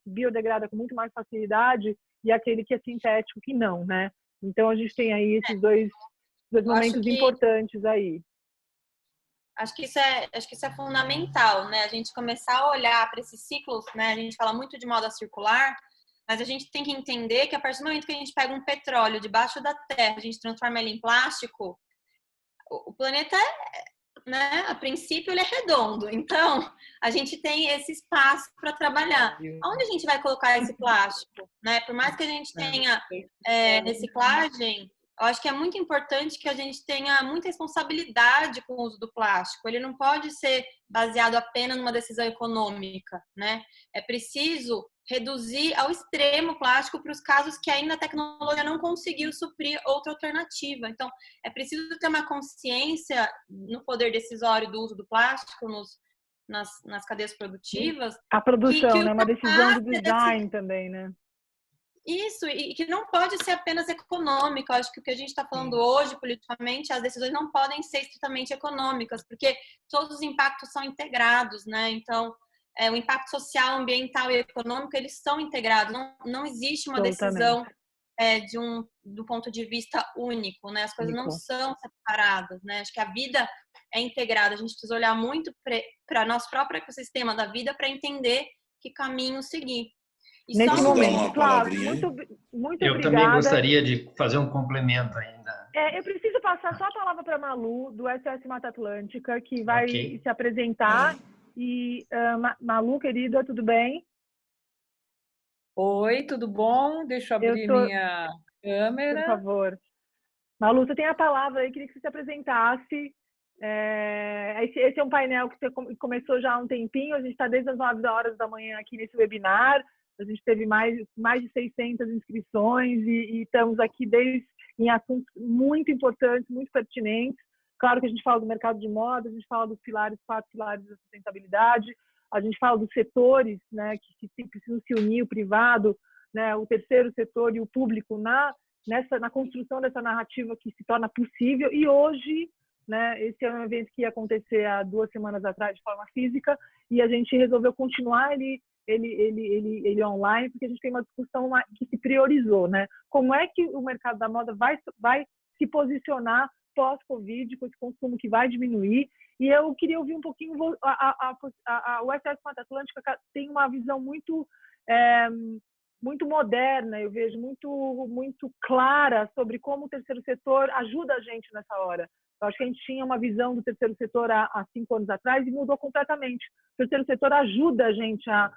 biodegrada com muito mais facilidade, e aquele que é sintético, que não, né? Então, a gente tem aí esses dois momentos importantes aí. Acho que isso é fundamental, né? A gente começar a olhar para esses ciclos, né? A gente fala muito de moda circular, mas a gente tem que entender que a partir do momento que a gente pega um petróleo debaixo da terra, a gente transforma ele em plástico, o planeta, né, a princípio, ele é redondo. Então, a gente tem esse espaço para trabalhar. Onde a gente vai colocar esse plástico? Né? Por mais que a gente tenha reciclagem, eu acho que é muito importante que a gente tenha muita responsabilidade com o uso do plástico. Ele não pode ser baseado apenas numa decisão econômica, né? É preciso reduzir ao extremo o plástico para os casos que ainda a tecnologia não conseguiu suprir outra alternativa. Então, é preciso ter uma consciência no poder decisório do uso do plástico nas cadeias produtivas. A produção, né? Uma decisão do design também, né? Isso, e que não pode ser apenas econômico. Eu acho que o que a gente está falando hoje, politicamente, as decisões não podem ser estritamente econômicas, porque todos os impactos são integrados, né? Então, o impacto social, ambiental e econômico, eles são integrados. Não existe uma decisão do ponto de vista único, né? As coisas não são separadas, né? Acho que a vida é integrado. A gente precisa olhar muito para nosso próprio ecossistema da vida para entender que caminho seguir. E nesse momento, Flávio, muito eu obrigada. Também gostaria de fazer um complemento ainda. Eu preciso passar só a palavra para a Malu, do SOS Mata Atlântica, que vai se apresentar. E, Malu, querida, tudo bem? Oi, tudo bom? Deixa eu abrir minha câmera. Por favor. Malu, você tem a palavra aí, queria que você se apresentasse. Esse é um painel que você começou já há um tempinho, a gente está desde as 9 horas da manhã aqui nesse webinar, a gente teve mais de 600 inscrições e estamos aqui em assuntos muito importantes, muito pertinentes. Claro que a gente fala do mercado de moda, a gente fala dos 4 pilares da sustentabilidade, a gente fala dos setores, né, que precisam se unir, o privado, né, o terceiro setor e o público na construção dessa narrativa que se torna possível. E hoje, né, esse é um evento que ia acontecer há 2 semanas atrás de forma física e a gente resolveu continuar ele online, porque a gente tem uma discussão que se priorizou, né? Como é que o mercado da moda vai se posicionar pós-Covid, com esse consumo que vai diminuir? E eu queria ouvir um pouquinho, o SOS Mata Atlântica tem uma visão muito moderna, eu vejo, muito clara sobre como o terceiro setor ajuda a gente nessa hora. Eu acho que a gente tinha uma visão do terceiro setor há 5 anos atrás e mudou completamente. O terceiro setor ajuda a gente a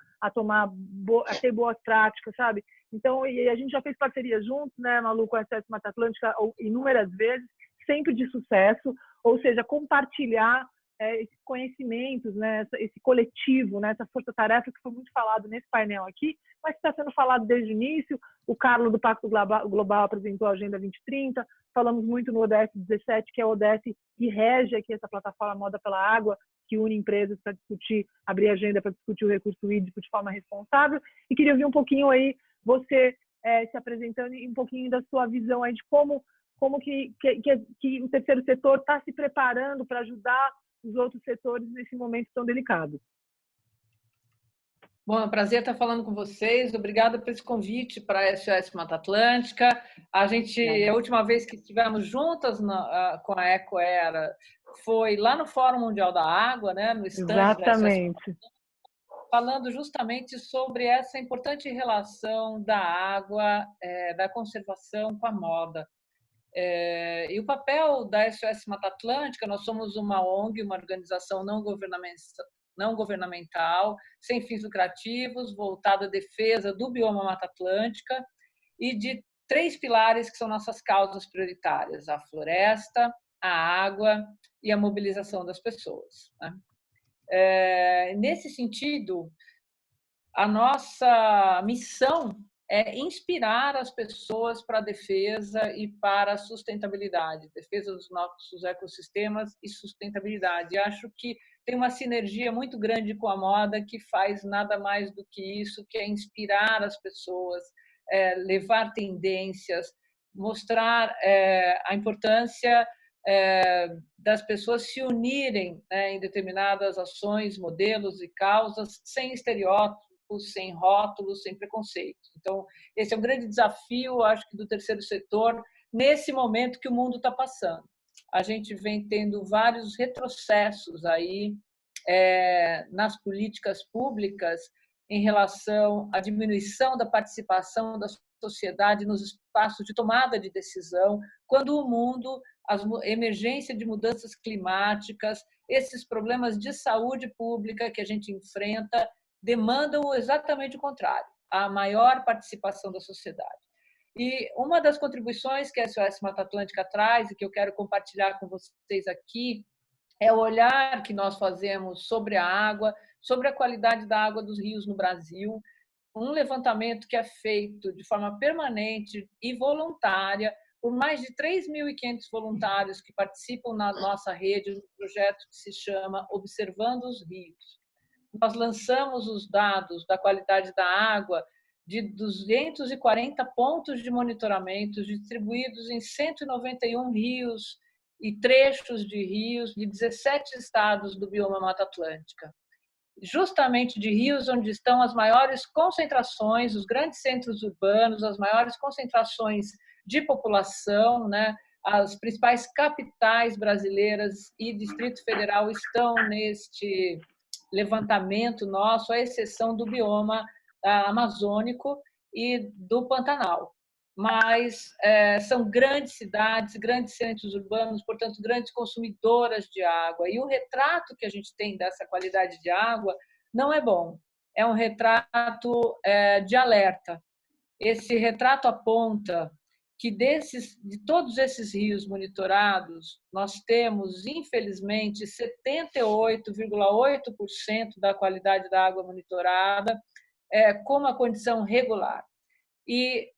ter boas práticas, sabe? Então, e a gente já fez parceria juntos, né, Malu, com a SOS Mata Atlântica inúmeras vezes, sempre de sucesso, ou seja, compartilhar esses conhecimentos, né, esse coletivo, né, essa força-tarefa que foi muito falado nesse painel aqui, mas que está sendo falado desde o início. O Carlos do Pacto Global apresentou a Agenda 2030, falamos muito no ODS 17, que é o ODS que rege aqui essa plataforma Moda pela Água, que une empresas para discutir, abrir agenda para discutir o recurso hídrico de forma responsável. E queria ouvir um pouquinho aí, você se apresentando e um pouquinho da sua visão aí de como que o terceiro setor está se preparando para ajudar os outros setores nesse momento tão delicado. Bom, é um prazer estar falando com vocês. Obrigada por esse convite para a SOS Mata Atlântica. A última vez que estivemos juntas com a Ecoera foi lá no Fórum Mundial da Água, né, no stand da SOS Mata Atlântica, falando justamente sobre essa importante relação da água, da conservação com a moda. E o papel da SOS Mata Atlântica, nós somos uma ONG, uma organização não governamental, sem fins lucrativos, voltada à defesa do bioma Mata Atlântica e de 3 pilares que são nossas causas prioritárias: a floresta, a água e a mobilização das pessoas, né? Nesse sentido, a nossa missão é inspirar as pessoas para a defesa e para a sustentabilidade, defesa dos nossos ecossistemas e sustentabilidade. E acho que tem uma sinergia muito grande com a moda que faz nada mais do que isso, que é inspirar as pessoas, levar tendências, mostrar a importância das pessoas se unirem, né, em determinadas ações, modelos e causas, sem estereótipos, sem rótulos, sem preconceitos. Então, esse é um grande desafio, acho que, do terceiro setor, nesse momento que o mundo está passando. A gente vem tendo vários retrocessos aí nas políticas públicas em relação à diminuição da participação da sociedade nos espaços de tomada de decisão, quando o mundo, a emergência de mudanças climáticas, esses problemas de saúde pública que a gente enfrenta, demandam exatamente o contrário, a maior participação da sociedade. E uma das contribuições que a SOS Mata Atlântica traz, e que eu quero compartilhar com vocês aqui, é o olhar que nós fazemos sobre a água, sobre a qualidade da água dos rios no Brasil, um levantamento que é feito de forma permanente e voluntária por mais de 3.500 voluntários que participam na nossa rede, um projeto que se chama Observando os Rios. Nós lançamos os dados da qualidade da água de 240 pontos de monitoramento distribuídos em 191 rios e trechos de rios de 17 estados do bioma Mata Atlântica. Justamente de rios onde estão as maiores concentrações, os grandes centros urbanos, as maiores concentrações de população, né, As principais capitais brasileiras e Distrito Federal estão neste levantamento nosso, à exceção do bioma amazônico e do Pantanal. Mas são grandes cidades, grandes centros urbanos, portanto, grandes consumidoras de água. E o retrato que a gente tem dessa qualidade de água não é bom. É um retrato de alerta. Esse retrato aponta que de todos esses rios monitorados, nós temos, infelizmente, 78,8% da qualidade da água monitorada com uma condição regular. E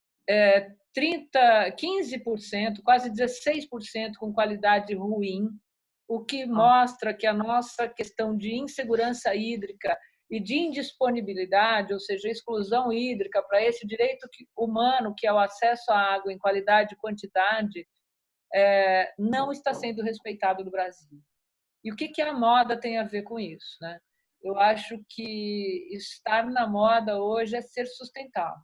15%, quase 16% com qualidade ruim, o que mostra que a nossa questão de insegurança hídrica e de indisponibilidade, ou seja, exclusão hídrica para esse direito humano, que é o acesso à água em qualidade e quantidade, não está sendo respeitado no Brasil. E o que a moda tem a ver com isso, né? Eu acho que estar na moda hoje é ser sustentável,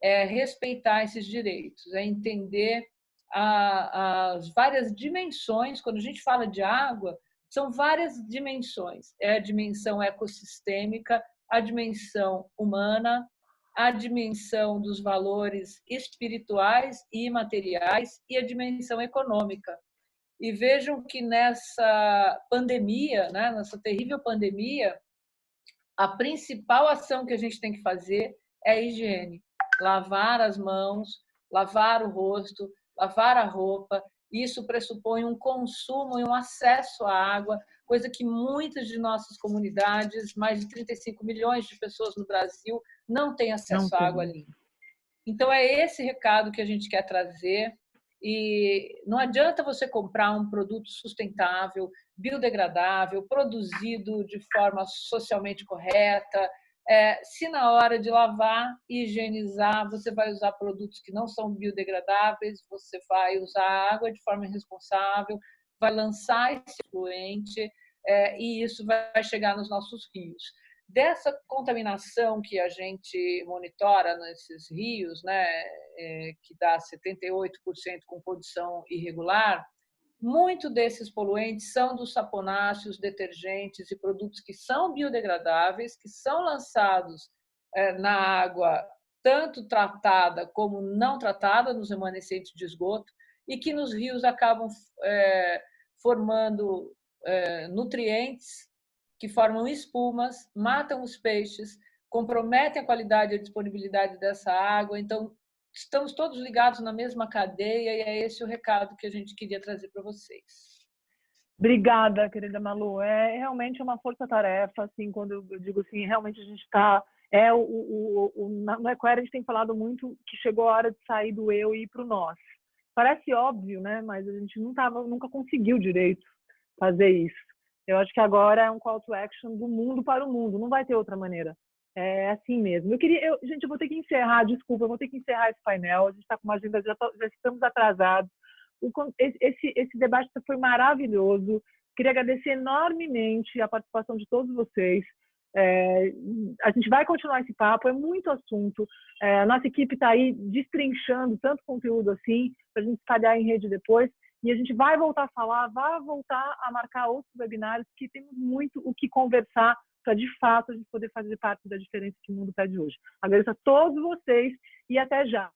é respeitar esses direitos, é entender as várias dimensões. Quando a gente fala de água, são várias dimensões. É a dimensão ecossistêmica, a dimensão humana, a dimensão dos valores espirituais e imateriais e a dimensão econômica. E vejam que nessa pandemia, né, nessa terrível pandemia, a principal ação que a gente tem que fazer é a higiene. Lavar as mãos, lavar o rosto, lavar a roupa. Isso pressupõe um consumo e um acesso à água, coisa que muitas de nossas comunidades, mais de 35 milhões de pessoas no Brasil, não têm acesso à água limpa. Então, é esse recado que a gente quer trazer. E não adianta você comprar um produto sustentável, biodegradável, produzido de forma socialmente correta, se na hora de lavar e higienizar você vai usar produtos que não são biodegradáveis, você vai usar água de forma irresponsável, vai lançar esse efluente e isso vai chegar nos nossos rios. Dessa contaminação que a gente monitora nesses rios, né, que dá 78% com condição irregular, muito desses poluentes são dos saponáceos, detergentes e produtos que são biodegradáveis, que são lançados na água, tanto tratada como não tratada, nos remanescentes de esgoto, e que nos rios acabam formando nutrientes que formam espumas, matam os peixes, comprometem a qualidade e a disponibilidade dessa água. Então, estamos todos ligados na mesma cadeia e é esse o recado que a gente queria trazer para vocês. Obrigada, querida Malu. É realmente uma força-tarefa, assim, quando eu digo assim, realmente a gente está... no Equerry a gente tem falado muito que chegou a hora de sair do eu e ir para o nós. Parece óbvio, né? Mas a gente nunca conseguiu direito fazer isso. Eu acho que agora é um call to action do mundo para o mundo, não vai ter outra maneira. É assim mesmo. Gente, eu vou ter que encerrar, desculpa, eu vou ter que encerrar esse painel, a gente está com uma agenda, já estamos atrasados. Esse debate foi maravilhoso, queria agradecer enormemente a participação de todos vocês. A gente vai continuar esse papo, é muito assunto. A nossa equipe está aí destrinchando tanto conteúdo assim, para a gente espalhar em rede depois. E a gente vai voltar a falar, vai voltar a marcar outros webinários, porque temos muito o que conversar para, de fato, a gente poder fazer parte da diferença que o mundo pede hoje. Agradeço a todos vocês e até já.